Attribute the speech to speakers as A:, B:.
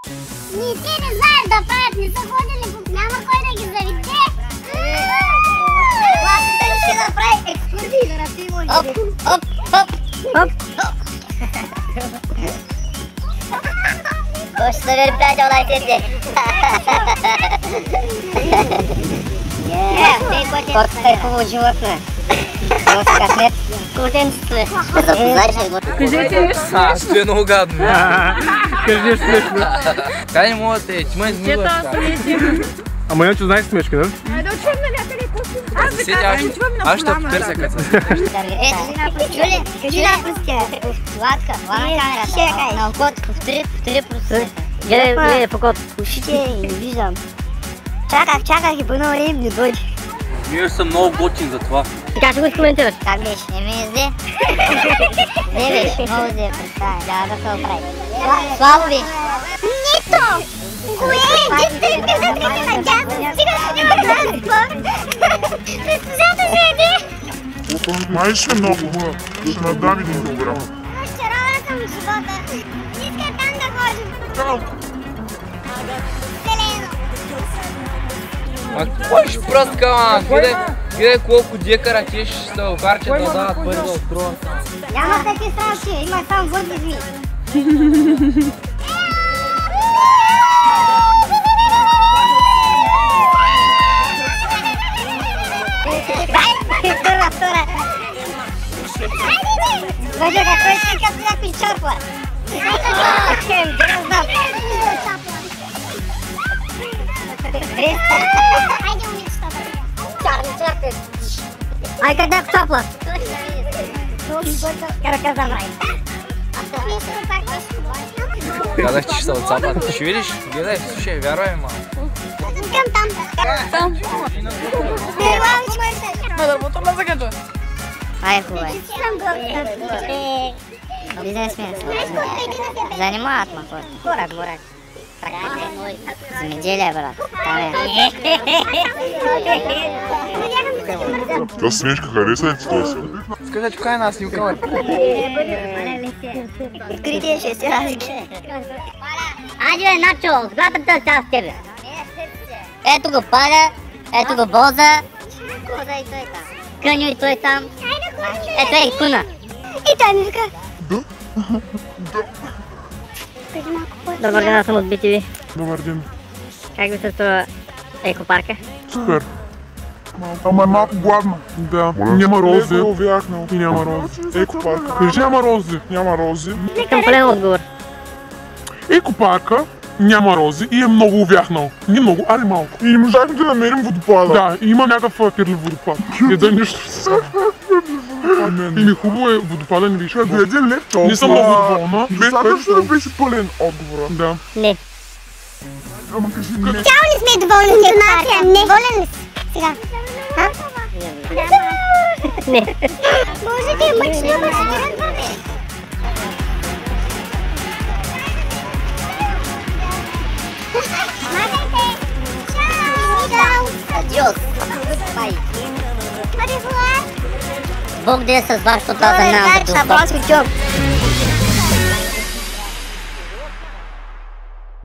A: Не, те не знаеш да правят, не са ходили, няма кой да ги заведе.
B: Класната ли ще направи екскурзии за Рафи може би? Оп, оп, оп, оп. Кой ще събери приятел лайките? Котата е хубаво животно. Но с късмет крутенцето е. Ще запознаеш ли го?
C: Кажете нещо.
D: Стои много гадно.
C: Кажи нещо смешно.
D: Кай не мога да ти ма измиваш.
C: Ама иначе знаеш смешки, да?
E: Айде учим на лятели костюм. Аз ви казвам, чувам на
D: Аз ще потърся къде се.
B: Чули? Кажи напустя. Сладка, това на камерата. Ще я кажеш. На окото, повтори процеса. Гледай в окото. Ушите не виждам. Чаках и по едно време не дойде.
D: Ние съм много готин за това.
B: Така ще го изкоментираш. Как беше? Не ми изде? Не беше, много взе, представя. Трябва да се оправи. Слабо беше.
A: Нито! Кое? Дете ми каза така на тях. Стига си няма транспорт. Госпожата се яде.
F: Май ще много хубаво. Ще надам един килограм.
A: Разчарована съм в живота. Иска там да ходим. Зелено.
D: А кой ще пръска, ма? Гледай колко декара ти ще се окарчат да дават пари да откроят.
B: Няма такива страшни, има само водни зми. Втора. Вижда как той ще като някой чапла.
A: Айде, момичета.
B: Чакай. Ай, как някой чапла? Как замрай.
D: Казах, че ще се отцапат. Ще видиш? Гледай, слушай, вярвай малко.
A: Искам там.
B: Ай, хубаво е. Бизнесмен. Занимават ма хората. Горак. Земеделие, брат. Там е.
F: Та смешка хареса ли ти този?
D: Скажи, че кой е една снимка?
B: Откритие ще се разлики. Айде бе, Начо, златата част с тебе. Ето го Паля, ето го Боза. Боза и той там. Къню и той там. Ето е и Куна.
A: И той ми вика.
B: Добър ден, аз съм от BTV.
F: Добър ден.
B: Как ви се струва екопарка?
F: Супер. Ама малко гладно. Да. Няма рози. И няма рози. Екопарка. Кажи няма рози. Няма рози.
B: Към пълен отговор.
F: Екопарка няма рози и е много увяхнал. Не много, али малко. И можахме да намерим водопада. Да, и има някакъв пирлив водопад. И да нищо се. Или хубаво е водопада, не виж. За един лев толкова. Не съм много доволна. Достатъчно да беше пълен отговора. Да.
B: Не.
F: Ама кажи не.
A: Цяло не сме доволни с информация. Не. Доволен ли си? Сега.
B: Не.
A: Може да е мъчно, ама ще радваме. Махайте! Чао!
B: Адиос. Бай.
A: Адиос!
B: Бог да е с вас, защото аз занимавам като